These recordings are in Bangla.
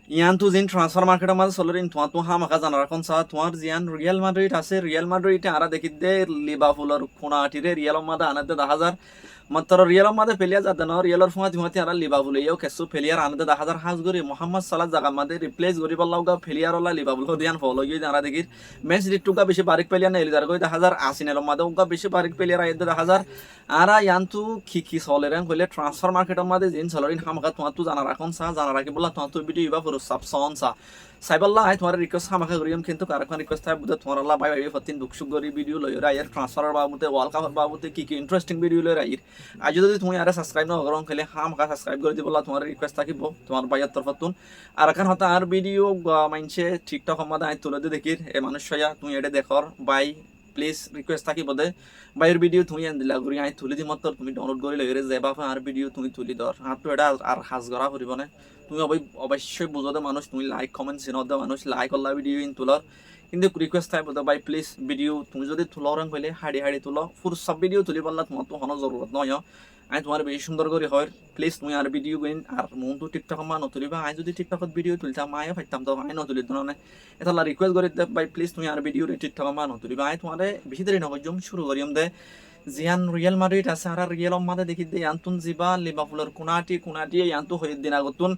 ইয়ান তু জিন ট্রান্সফার মার্কেটের মাঝে চলরিন তোমার তো হামাকা জানার এখন চা তোমার জিয়ান রিয়াল মাদ্রিদ আছে রিয়াল মাদ্রিদে আরা দেখি দে লিভারপুলের খুনাটিরে রিয়াল মাদে আনাতে 10,000 মাত্র রিয়াল মাদে ফেলিয়া যাতে না রিয়ালের ফুয়া দিমাতি আরা লিভারপুল ইও কেসু ফেলিয়ার আনাতে 10,000 হাজ গরি মোহাম্মদ সালাহ জাগা মাদে রিপ্লেস গরি বল্লাউগা ফেলিয়ার ওলা লিভারপুল দিয়ান ফলো গই আরা দেখি ম্যাচ রিটুকা বেশি বারিক পেলিয়া নেলি যার গই 10,000 আসিনের মাদে উগা বেশি বারিক পেলিয়ার আইতে 10,000 আরা ইয়ান তু কি চলেরেন কইলে ট্রান্সফার মার্কেটের মাদে জিন চলরিন হামাকা তোমার তু জানার এখন চা জানার রাখি বলা তোমার তু ভিডিও ইবা পুরো সাবসন চা সাইবাল্লাহ আই তোমার রিকোয়েস্ট হামাকা করিম কিন্তু কারখান রিকোয়েস্ট থাকে বুঝে তোমার আল্লাহ ভাই ভাই ফতিন দুঃখ সুখ গরি ভিডিও লই রাইয়ের ট্রান্সফার বাবুতে ওয়ার্ল্ড কাপ বাবুতে কি ইন্টারেস্টিং ভিডিও লই রাইয়ের আজ যদি তুমি আরে সাবস্ক্রাইব না করো খেলে হামাকা সাবস্ক্রাইব করে দিবলা তোমার রিকোয়েস্ট থাকিব তোমার ভাইয়ের তরফতুন আর এখন হতা আর ভিডিও মাইনছে টিকটক আমাদের আই তুলে দেখির এ মানুষ তুমি এটা দেখর বাই প্লিজ রিকোয়েস্ট থাকিব দে বাইরের ভিডিও তুমি আন দিলা করি আই তুলি দিম তোর তুমি ডাউনলোড করে লইরে যাবা আর ভিডিও তুমি তুলি দর আর তো এটা আর হাজ করা করিব না তুমি অবশ্যই বুঝতে মানুষ তুমি লাইক কমেন্ট সিনত মানুষ লাইক করলা ভিডিও ইন তুলার কিন্তু রিকোয়েস্ট থাকবে তো ভাই প্লিজ ভিডিও তুমি যদি তুলার কইলে হাড়ি হাড়ি তুলো পুরো সব ভিডিও তুলি পারলা তোমার তো কোনো জরুরত নয় আমি তোমার বেশি সুন্দর করে হয় প্লিজ তুমি আর ভিডিও গইন আর মন তো টিকটক মা নতুলিবা আই যদি টিকটকত ভিডিও তুলতাম মায়ে ফাইতাম তো আই নতুলিত না এটা রিকোয়েস্ট করে ভাই প্লিজ তুমি আর ভিডিও টিকটক মা নতুলিবা আই তোমার বেশি দেরি নকজম শুরু করিম দে জিয়ান রিয়াল মাদ্রিদ আছে আর রিয়াল মাদে দেখি দে ইয়ান্তুন জিবা লিভারপুলের কোনাটি ইয়ান্তু হয়ে দিন আগতুন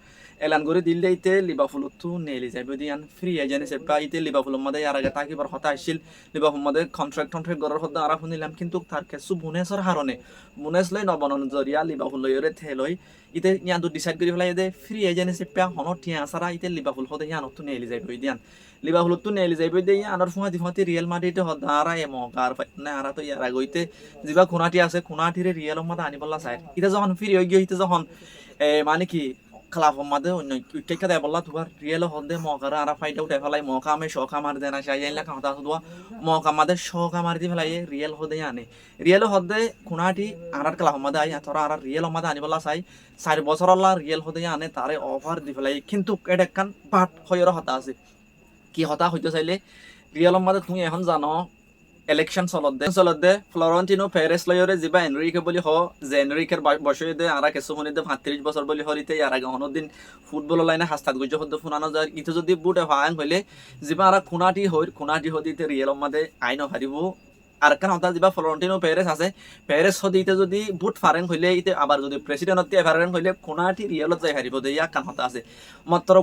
এলান করে দিলে ইতে লিভারপুলত তো নেলি যাইব দিয়ান ফ্রি এজেন্ট হিসেবে ইতে লিভারপুলের মাদে আর আগে তাকিবার কথা আসছিল লিভারপুল মাদে কন্ট্রাক্ট করার কথা আরা শুনিলাম কিন্তু তার কিছু বুনেসর হারণে বুনেস লই নবনন জরিয়া লিভারপুল লইরে থেলই ইতে ইয়ান্তু ডিসাইড করে ফেলাই দে ফ্রি এজেন্ট হিসেবে হন টিয়া সারা ইতে লিভারপুল হতে ইয়ানত তো নেলি যাইব দিয়ান লিভারপুলত তো নেলি যাইব দে আনার ফুঁয়াতি রিয়াল মাদ্রিদে হদ আরা এমকার না আরা তো ইয়ার আগইতে যিবা খুনাটি আছে খুনাটিরে রিয়েল মাদে আনি বললা চাই এটা যখন ফ্রি হয়ে গিয়ে হিতে যখন মানে কি খেলাফ মাদে অন্য টেকা দেয় বললা তোমার রিয়েল হদে মকারা আর ফাইটা উঠে ফেলাই মকা আমি শখা মার দেনা চাই আইলা কাঁথা দোয়া মকা মাদে শখা মার দি ফেলাই রিয়েল হদে আনে রিয়েল হদে খুনাটি আর খেলাফ মাদে আই তোরা আর রিয়েল মাদে আনি বললা চাই 4 বছর আল্লাহ রিয়েল হদে আনে তারে অফার দি ফেলাই কিন্তু এটা কান পাট হইর হতা আছে কি হতা হইতে চাইলে রিয়েল মাদে তুমি এখন জানো ইলেকশন চলত দে ফ্লোরেন্টিনো পেরেস লয়রে যিবা এনরিকে বলি হ যে এনরিকের বয়সে দে আর কিছু শুনি দে 35 বছর বলি হরিতে আর আগে দিন ফুটবল লাইনে হাস্তাত গুজ হদ ফুনানো যায় ইতো যদি বুট ভাঙ হইলে যিবা আর খুনাটি হদিতে রিয়েল মাদে আইন হারিব আর কারণ হতা যিবা ফ্লোরেন্টিনো পেরেস আছে পেরেস হদিতে যদি বুট ফারেন হইলে ইতে আবার যদি প্রেসিডেন্ট ফারেন হইলে খুনাটি রিয়েলত যাই হারিব দে ইয়া কান হতা আছে মাত্র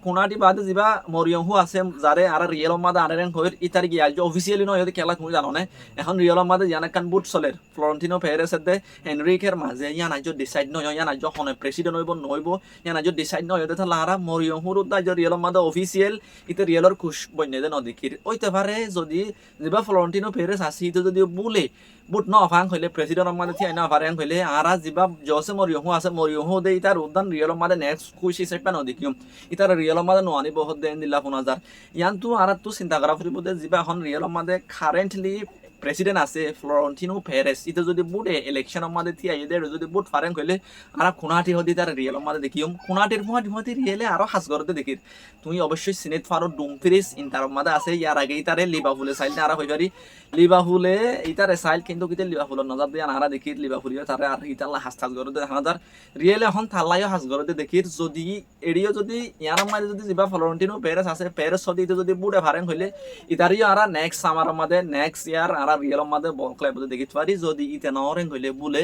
খুনাটি বাদে যিবা মরিয়মহু আছে যারে আর রিয়েল মাদে আনেন হইর ইতার গিয়া অফিসিয়ালি নয় খেলা তুমি জানো না এখন রিয়েল মাদে জানা কান বুট চলের ফ্লোরেন্টিনো পেরেস দে এনরিকের মাঝে ইয়া নাই ডিসাইড নয় ইয়া নাই হনে প্রেসিডেন্ট নইব ইয়া নাই ডিসাইড নয় দে লারা মরিয়মহুর উদ্দা রিয়েল মাদে অফিসিয়াল ইতে রিয়েলর খুশ বন্যে দে নদিকির ওইতে পারে যদি যিবা ফ্লোরেন্টিনো পেরেস আসি ইতে যদি বুলে বুট ন ফাং হইলে প্রেসিডেন্ট মাদে থিয়া না ফারেন হইলে আরা যিবা জসে মরিয়মহু আছে মরিয়মহু দে ইতার উদ্দান রিয়েল মাদে নেক্সট খুশ হিসেবে নদিকিম ইতার রিয়েল মাদে নোয়ানি বহুত দেন দিলা 5000 ইয়ান্তু আর তো চিন্তা করা ফুরিব দে যিবা এখন রিয়েল মাদে কারেন্টলি প্রেসিডেন্ট আছে ফ্লোরেন্টিনো পেরেস ইতে যদি বুটে ইলেকশন মাদে থিয়া এদের যদি বুট ফারেন কইলে আর খুনাটি হদি তার রিয়েল মাদে দেখিম খুনাটির ফুয়াটি রিয়েলে আরো হাস করতে দেখির তুমি অবশ্যই সিনেট ফারো ডুমফ্রিজ ইন্টার মাদে আছে ইয়ার আগে ইতারে লিভারপুলে চাইল না আর হইবারি লিভারপুলে ইতারে চাইল কিন্তু কিতে লিভারপুলের নজর দিয়ে আরা দেখির লিভারপুলিও তারে আর ইতালা হাস করতে হাজার রিয়েলে এখন থাল্লাইও হাস করতে দেখির যদি এডিও যদি ইয়ার মাঝে যদি যিবা ফ্লোরেন্টিনো পেরেস আছে পেরেস যদি বুটে ফারেন হইলে ইতারিও আর নেক্সট সামার মাদে নেক্সট ইয়ার আর রিয়েল মাদে বল ক্লাব দেখিতে পারি যদি ইতে নরেন হইলে বুলে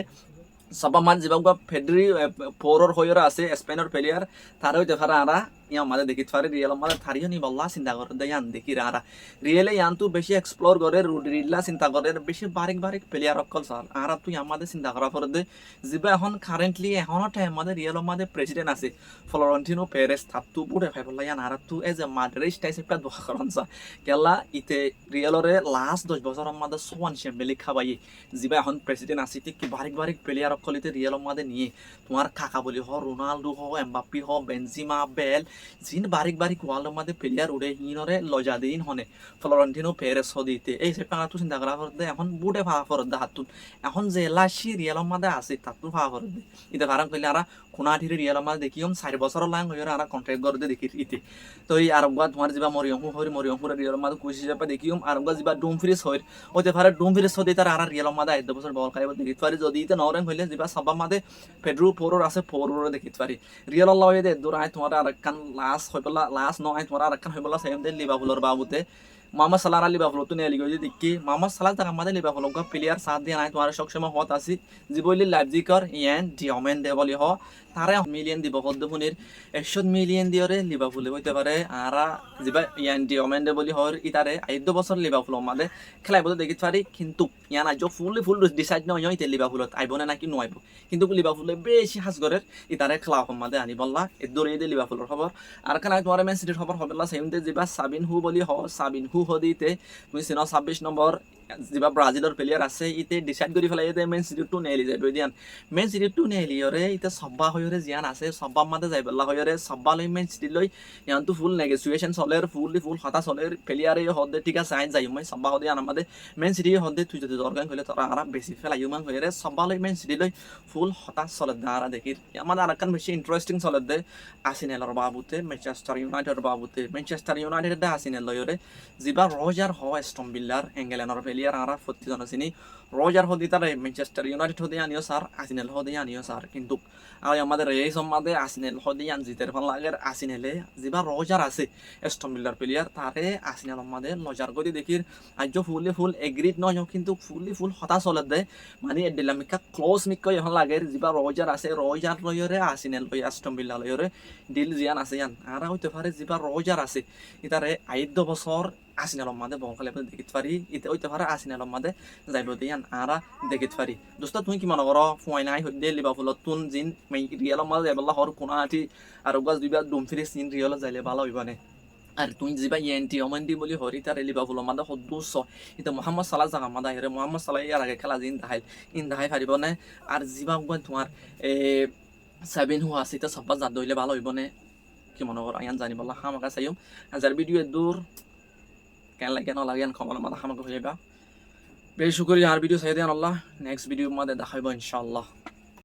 সবা মান যিবা ফেডারি পৌরর হইরা আছে স্পেনের প্লেয়ার তারা হইতে পারে আরা ইয়া মাদে দেখিতে পারে রিয়েল মাদে থারিও নি বল্লা চিন্তা করে দেয়ান দেখি আরা রিয়েলে ইয়ান্তু বেশি এক্সপ্লোর করে রিল্লা চিন্তা করে বেশি বারিক প্লেয়ার অকল সাল আরা তুই আমাদের চিন্তা করা পরে দে যিবা এখন কারেন্টলি এখনো টাইম মাদে রিয়েল মাদে প্রেসিডেন্ট আছে ফ্লোরেন্টিনো পেরেস তাতু পুরে ফাই বল্লা ইয়ান আরা তু এজ এ মাদ্রিদ টাইসেপটা দোয়া করনসা কেলা ইতে রিয়েলরে লাস্ট 10 বছর মাদে সোয়ান চ্যাম্পিয়ন খাবাই যিবা এখন প্রেসিডেন্ট আছে কি বারিক প্লেয়ার অকলিতে রিয়েল মাদে নিয়ে তোমার কাকা বলি হ রোনাল্ডো হ এমবাপ্পি হ বেনজিমা বেল জিন বারিক ওয়ার্ল্ড মাদে প্লেয়ার উড়ে হিনরে লজা দিন হনে ফ্লোরেন্টিনো পেরেস হদিতে এই সে পাঙা তো চিন্তা করা করতে এখন বুটে ভাড়া ফরদ দে হাতুন এখন যে লাসি রিয়েল মাদে আছে তাতু ভাড়া ফরদ দে ইতে কারণ কইলে আরা খুনাটিরে রিয়েল মাঝে দেখিম 4 বছর লাং হইরে আর কন্ট্রাক্ট করতে দেখি ইতি তো এই আরবগা তোমার যিবা মরিয়মহু হরি মরিয়মপুরে রিয়েল মাঝে কুইস হিসাবে দেখিম আরবগা যিবা ডুম ফ্রিজ হইর ওতে পারে ডুম ফ্রিজ হতে তার আর রিয়েল মাঝে 8 বছর বল খাইব দেখি পারি যদি ইতে নরেন হইলে যিবা সবা মাঝে ফেডরু ফোরর আছে ফোরর দেখি পারি রিয়েল আল্লাহ হইতে দূর আই তোমার আর কান লাস্ট হইবলা লাস্ট ন আই তোমার আর কান হইবলা সেম দে লিভারপুলের বাবুতে মোহাম্মদ সালাহ লিভারপুল তো নেলি গই দেখি মোহাম্মদ সালাহ জায়গা মাঝে লিভারপুল গা প্লেয়ার সাথ দিয়ে নাই তোমার সবসময় হত আসি জিবলি লাইপজিগর ইয়ান ডিওমেন দে বলি হ তারে মিলিয়ন দিব হদ্দপুনির 100 মিলিয়ন দিয়রে লিভারপুলে হইতে পারে আর যিবা ইয়ান ডিওমেন দে বলি হর ইতারে 8 বছর লিভারপুল মাঝে খেলাইব দেখি পারি কিন্তু ইয়ান আজ ফুল ডিসাইড নয় ইতে লিভারপুলত আইবনে নাকি নয়ব কিন্তু লিভারপুলে বেশি হাজগরের ইতারে খেলা মাঝে আনি বললা এ দৌড়ে দিয়ে লিভারপুলের খবর আর কেন তোমার ম্যান সিটির খবর হবে না সেমতে যিবা সাবিন হু বলি হ সাবিন হু হদিতে তুমি চিন 26 নম্বর যিবা ব্রাজিলৰ প্লেয়ার আছে ইতে ডিসাইড কৰি ফেলাই ইতে মেন সিটি টু নেলি যায় দিয়ান মেন সিটি টু নেলিয়রে ইতে সব্বা হয়রে জিয়ান আছে সব্বা মাঝে যাই বললা হয়রে সব্বা লৈ মেন সিটি লৈ ইয়ানটো ফুল নেগোসিয়েশন চলের ফুল হতা চলের প্লেয়ারে হদে ঠিক আছে আইন যাই মই সব্বা হদে আনামাদে মেন সিটি হদে তুই যদি অর্গান কইলে তোরা আরা বেশি ফেলাই মান হয়রে সব্বা লৈ মেন সিটি লৈ ফুল হতা চলে দাঁড়া দেখি আমাদের আরেকখান বেশি ইন্টারেস্টিং চলে দে আর্সেনালের বাবুতে ম্যানচেস্টার ইউনাইটেডের বাবুতে ম্যানচেস্টার ইউনাইটেড দে আর্সেনাল লয়রে যিবা রজার হ অ্যাস্টন ভিলার ইংল্যান্ডের প্লেয়ার আর ফতি জনসিনি রজার হদি তার ম্যানচেস্টার ইউনাইটেড হদি আনিও স্যার আর্সেনাল হদি আনিও স্যার কিন্তু আর আমাদের এই সম্মাদে আর্সেনাল হদি আন জিতের ভাল লাগে আর্সেনালে যিবা রজার আছে অ্যাস্টন ভিলার প্লেয়ার তারে আর্সেনাল আমাদের লজার গদি দেখির আজ ফুল এগ্রিড নয় কিন্তু ফুল হতা চলে দে মানে ডিলামিকা ক্লোজ মিক এখন লাগে যিবা রজার আছে রজার লয়রে আর্সেনাল লয় অ্যাস্টন ভিলা লয়রে ডিল জিয়ান আছে ইয়ান আর হইতে পারে যিবা রজার আছে ইতারে 8 বছর আর্সেনালের মাঝে বল খেলে দেখিতে পারি ইতে হইতে পারে আর্সেনালের মাঝে যাইব দিয়ান আরা দেখিতে পারি দোস্ত তুমি কি মনে করো ফাইনাই হইতে লিভারপুলত তুন জিন রিয়ালের মাঝে যাইবলা হর কোনাটি আর গাছ দুইবা ডুমফিরে সিন রিয়ালে যাইলে ভালো হইবানে আর তুই যিবা ইএনটি অমেন্টি বলি হরি তার লিভারপুলের মাঝে সদুস এটা মোহাম্মদ সালাহ জাগা মাদা হেরে মোহাম্মদ সালাহ ইয়ার আগে খেলা জিন দাহাই পারিব না আর যিবা তোমার সেভেন হু আছে এটা সব্বা জাত দইলে ভালো হইবনে কি মনে করো আয়ান জানিবলা হামাকা চাইম হাজার ভিডিও দূর কেন লাগে না লাগে খবর মাথা হামাকে হয়ে যাবা বেশ শুক্রিয়া আর ভিডিও চাই দেন আল্লাহ নেক্সট ভিডিও মাঝে দেখাইব ইনশাআল্লাহ